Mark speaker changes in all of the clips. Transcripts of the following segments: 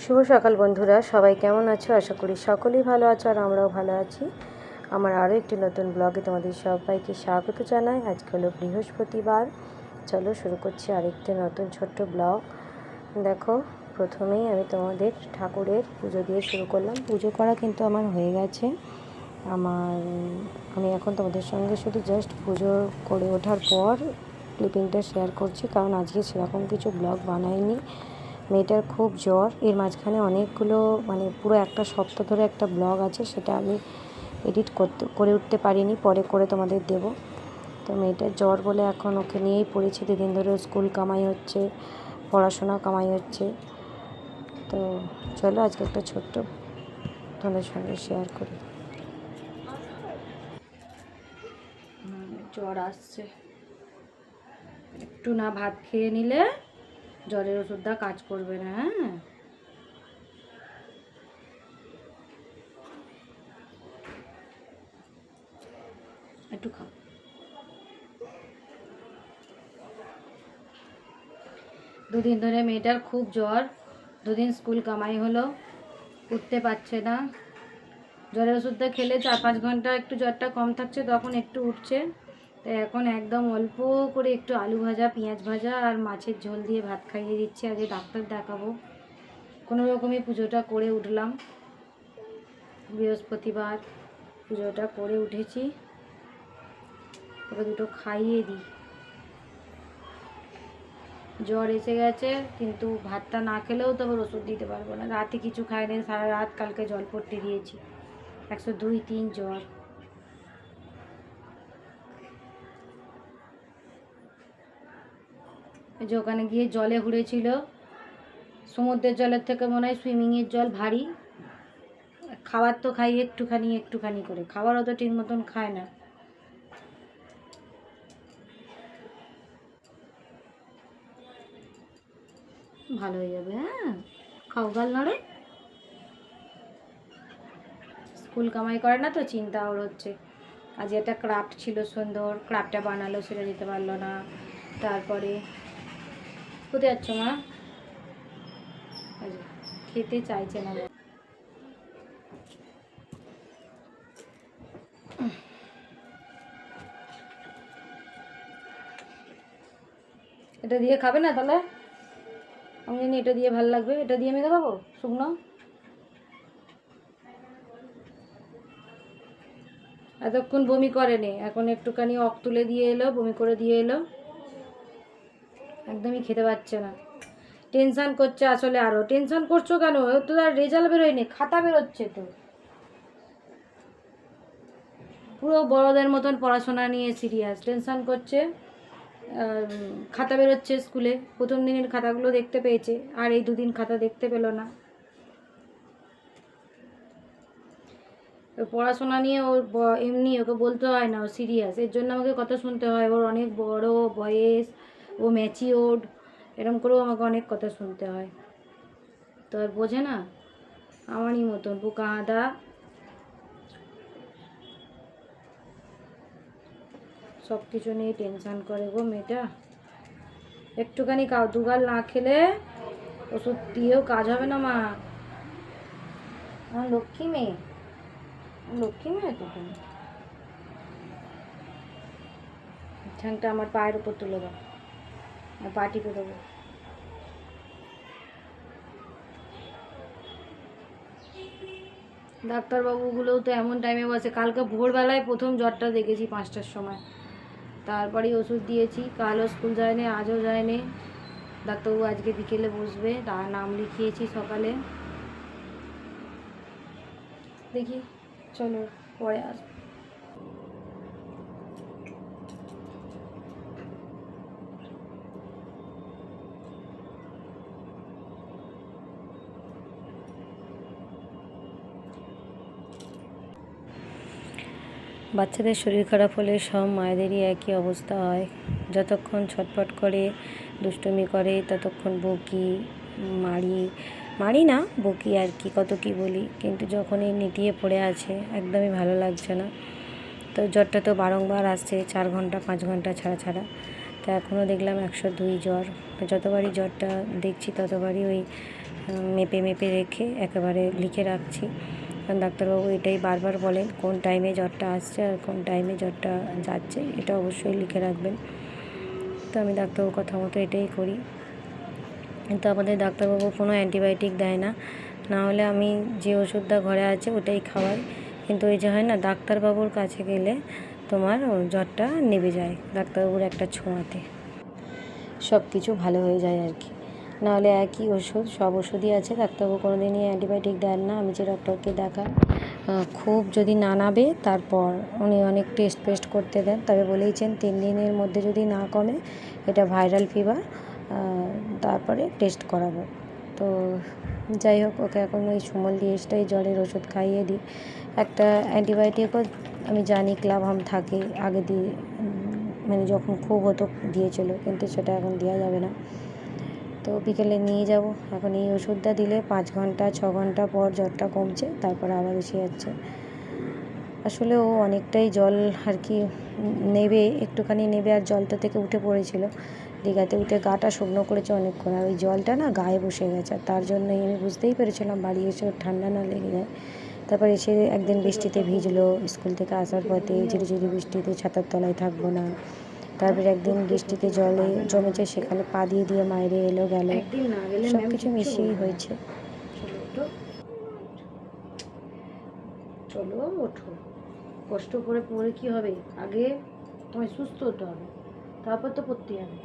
Speaker 1: শুভ সকাল বন্ধুরা, সবাই কেমন আছো? আশা করি সকলেই ভালো আছো আর আমরাও ভালো আছি। আমার আরও একটি নতুন ব্লগে তোমাদের সবাইকে স্বাগত জানাই। আজকে হলো বৃহস্পতিবার। চলো শুরু করছি আরেকটি নতুন ছোট্ট ব্লগ। দেখো, প্রথমেই আমি তোমাদের ঠাকুরের পুজো দিয়ে শুরু করলাম। পুজো করা কিন্তু আমার হয়ে গেছে। আমি এখন তোমাদের সঙ্গে শুধু জাস্ট পুজো করে ওঠার পর ক্লিপিংটা শেয়ার করছি, কারণ আজকে সেরকম কিছু ব্লগ বানাইনি। মেয়েটার খুব জ্বর, এর মাঝখানে অনেকগুলো পুরো একটা সপ্তাহ ধরে একটা ব্লগ আছে, সেটা আমি এডিট করে উঠতে পারিনি, পরে করে তোমাদের দেব। তো মেয়েটার জ্বর বলে এখন ওকে নিয়েই পড়েছি। দুদিন ধরে স্কুল কামাই হচ্ছে, পড়াশোনা কামাই হচ্ছে। তো চলো আজকে একটা ছোট্ট তোমাদের সঙ্গে শেয়ার করি। জ্বর আসছে, একটু না ভাত খেয়ে নিলে জ্বরের ওষুধটা কাজ করবে না। হ্যাঁ, একটু খাও। দুদিন ধরে মেয়েটার খুব জ্বর, দুদিন স্কুল কামাই হলো, উঠতে পারছে না। জ্বরের ওষুধটা খেলে 4-5 ঘন্টা একটু জ্বরটা কম থাকছে, তখন একটু উঠছে। তো এখন একদম অল্প করে একটু আলু ভাজা, পেঁয়াজ ভাজা আর মাছের ঝোল দিয়ে ভাত খাইয়ে দিচ্ছি। আগে ডাক্তার দেখাবো। কোনো রকমই পুজোটা করে উঠলাম। বৃহস্পতিবার পুজোটা করে উঠেছি। ওকে দুটো খাইয়ে দিই। জ্বর এসে গেছে, কিন্তু ভাতটা না খেলেও তো আবার ওষুধ দিতে পারবো না। রাতে কিছু খাইনি, সারা রাত কালকে জল পট্টি দিয়েছি। 102-3 জ্বর। যে ওখানে গিয়ে জলে হুড়েছিল, সমুদ্রের জলের থেকে মনে হয় সুইমিংয়ের জল ভারী। খাবার তো খাই একটুখানি একটুখানি করে, খাবারও তো ঠিক মতন খায় না। ভালো হয়ে যাবে। হ্যাঁ, খাও, গাল নড়ে। স্কুল কামাই করে না তো চিন্তা ওর হচ্ছে। আজ একটা ক্রাফট ছিল সুন্দর, ক্রাফটটা বানালো, সেটা দিতে পারলো না। তারপরে কোথায় যাচ্ছ মা? খেতে চাইছে না। এটা দিয়ে খাবে না তাহলে? আমি জানি এটা দিয়ে ভালো লাগবে, এটা দিয়ে আমি খাবো শুকনো। এতক্ষণ বমি করেনি, এখন একটুখানি অক তুলে দিয়ে এলো, বমি করে দিয়ে এলো। একদমই খেতে পাচ্ছে না, টেনশান করছে। আসলে আরও টেনশান করছো কেন? তো আর রেজাল্ট বেরোয়নি, খাতা বেরোচ্ছে তো। পুরো বড়দের মতন পড়াশোনা নিয়ে সিরিয়াস, টেনশান করছে। খাতা বেরোচ্ছে স্কুলে, প্রথম দিনের খাতাগুলো দেখতে পেয়েছে, আর এই দুদিন খাতা দেখতে পেলো না। পড়াশোনা নিয়ে ওর এমনি ওকে বলতে হয় না, ও সিরিয়াস, এর জন্য আমাকে কথা শুনতে হয়। ওর অনেক বড় বয়স, ও ম্যাচিওর্ড, এরকম করেও আমাকে অনেক কথা শুনতে হয়। তো আর বোঝে না, আমারই মতন বোকা আদা। সব কিছু নিয়ে টেনশান করে গো মেয়েটা। একটুখানি খাও, দুগাল না খেলে ওষুধ দিয়েও কাজ হবে না মা। আমার লক্ষ্মী মেয়ে, লক্ষ্মী মেয়ে তো তুমি। ঠ্যাংটা আমার পায়ের উপর তুলে দাও, আর পা টিপে দেবো। ডাক্তারবাবুগুলোও তো এমন টাইমে বসে। কালকে ভোরবেলায় প্রথম জ্বরটা দেখেছি 5টার সময়, তারপরেই ওষুধ দিয়েছি। কালও স্কুল যায়নি, আজও যায়নি। ডাক্তারবাবু আজকে বিকেলে বসবে, তার নাম লিখিয়েছি সকালে। দেখি, চলো পরে আসবো। বাচ্চাদের শরীর খারাপ হলে সব মায়েদেরই একই অবস্থা হয়। যতক্ষণ ছটফট করে দুষ্টুমি করে ততক্ষণ বকি, মারি না, বকি আর কি, কত কি বলি। কিন্তু যখনই নিটিয়ে পড়ে আছে, একদমই ভালো লাগছে না। তো জ্বরটা তো বারংবার আসছে, 4 ঘন্টা 5 ঘন্টা ছাড়া ছাড়া। তা এখনও দেখলাম 102 জ্বর। যতবারই জ্বরটা দেখছি ততবারই ওই মেপে মেপে রেখে একেবারে লিখে রাখছি, কারণ ডাক্তারবাবু এটাই বারবার বলেন কোন টাইমে জ্বরটা আসছে আর কোন টাইমে জ্বরটা যাচ্ছে, এটা অবশ্যই লিখে রাখবেন। তো আমি ডাক্তারবাবুর কথা মতো এটাই করি। কিন্তু আমাদের ডাক্তারবাবু কোনো অ্যান্টিবায়োটিক দেয় না, না হলে আমি যে ওষুধটা ঘরে আছে ওটাই খাওয়াই। কিন্তু ওই যে হয় না, ডাক্তারবাবুর কাছে গেলে তোমার জ্বরটা নেমে যায়, ডাক্তারবাবুর একটা ছোঁয়াতে সব কিছু ভালো হয়ে যায় আর কি। নাহলে একই ওষুধ, সব ওষুধই আছে, ডাক্তারবাবু কোনো দিনই অ্যান্টিবায়োটিক দেন না। আমি যে ডক্টরকে দেখাই, খুব যদি না নাবে তারপর উনি অনেক টেস্ট ফেস্ট করতে দেন, তবে বলেইছেন 3 দিনের মধ্যে যদি না কমে এটা ভাইরাল ফিভার, তারপরে টেস্ট করাবো। তো যাই হোক, ওকে এখন ওই সুমল ডিএসটাই জ্বরের ওষুধ খাইয়ে দিই। একটা অ্যান্টিবায়োটিকও আমি জানি ক্লাভাম থাকে, আগে দিয়ে মানে যখন খুব হতো দিয়েছিল, কিন্তু সেটা এখন দেওয়া যাবে না। তো বিকেলে নিয়ে যাব। এখন এই ওষুধটা দিলে 5 ঘন্টা 6 ঘন্টা পর জ্বরটা কমছে, তারপর আবার এসে যাচ্ছে। আসলে ও অনেকটাই জল আর কি নেবে, একটুখানি নেবে আর জলটা থেকে উঠে পড়েছিল। দীঘাতে উঠে গাটা শুকনো করেছে অনেকক্ষণ, আর ওই জলটা না গায়ে বসে গেছে, আর তার জন্যই আমি বুঝতেই পেরেছিলাম বাড়ি এসে ওর ঠান্ডা না লেগে যায়। তারপর এসে একদিন বৃষ্টিতে ভিজলো, স্কুল থেকে আসার পথে ঝিরিঝিরি বৃষ্টিতে ছাতার তলায় থাকবো না। তারপরে একদিন বৃষ্টিতে জলে জমেছে, সেখানে পা দিয়ে দিয়ে মাইরে এলো গেল, সব কিছু মিশিয়েই হয়েছে। চলো ওঠো, কষ্ট করে পড়ে কি হবে, আগে তোমায় সুস্থ হতে হবে, তারপর তো পড়তে হবে।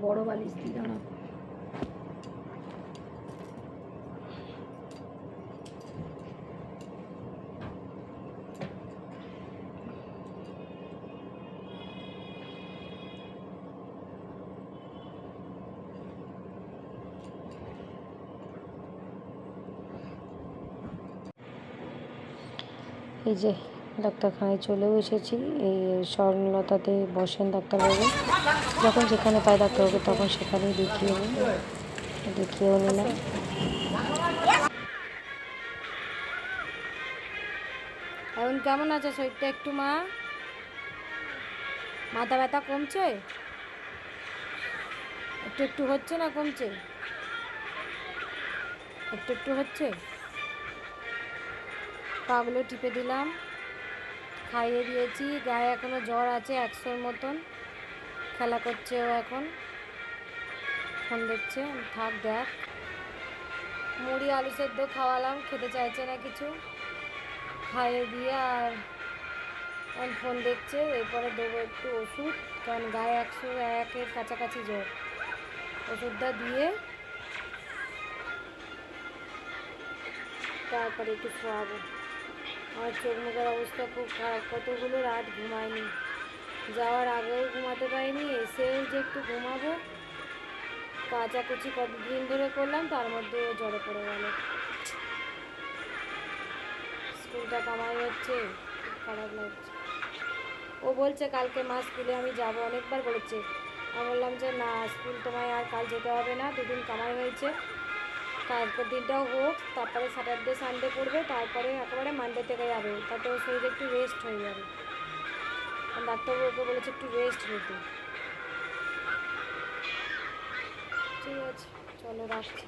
Speaker 1: বড় বালিশ দিয়ে দাঁড়া। এই যে ডাক্তারখানায় চলেও এসেছি। এই স্বর্ণলতাতে বসেন ডাক্তারবাবু, যখন যেখানে পায় ডাক্তারবাবু তখন সেখানেই দেখিয়েও নিলাম। এখন কেমন আছে শরীরটা একটু মা? মাথা ব্যথা কমছে? একটু একটু হচ্ছে না কমছে? একটু একটু হচ্ছে। পাগুলো টিপে দিলাম, খাইয়ে দিয়েছি। গায়ে এখনো জ্বর আছে 100-র মতন, খেলা করছে ও, এখন ফোন দেখছে। থাক দেখ। মুড়ি আলু সেদ্ধ খাওয়ালাম, খেতে চাইছে না কিছু, খাইয়ে দিয়ে আর ফোন দেখছে। এরপরে দেবো একটু ওষুধ, কারণ গায়ে 101-এর কাছাকাছি জ্বর। ওষুধটা দিয়ে তারপরে একটু শোয়াবো। আমার চোখ মুখের অবস্থা খুব খারাপ, কতগুলো রাত ঘুমায়নি, যাওয়ার আগেও ঘুমাতে পারিনি, এসেও যে একটু ঘুমাবো, কাচাকুচি কতদিন ধরে করলাম, তার মধ্যে জ্বরে পড়ে গেল। স্কুলটা কামাই হচ্ছে, খুব খারাপ লাগছে। ও বলছে কালকে মা স্কুলে আমি যাব, অনেকবার বলেছে। আমি বললাম যে না, স্কুল তোমায় আর কাল যেতে হবে না, 2 দিন কামাই হয়েছে, তারপর দিনটাও হোক, তারপরে স্যাটারডে সানডে পড়বে, তারপরে একেবারে মানডে থেকে যাবে, তাতে ওর শরীরে একটু রেস্ট হয়ে যাবে। ডাক্তারবাবু ওকে বলেছে একটু রেস্ট নিতে। ঠিক আছে, চলো রাখছি।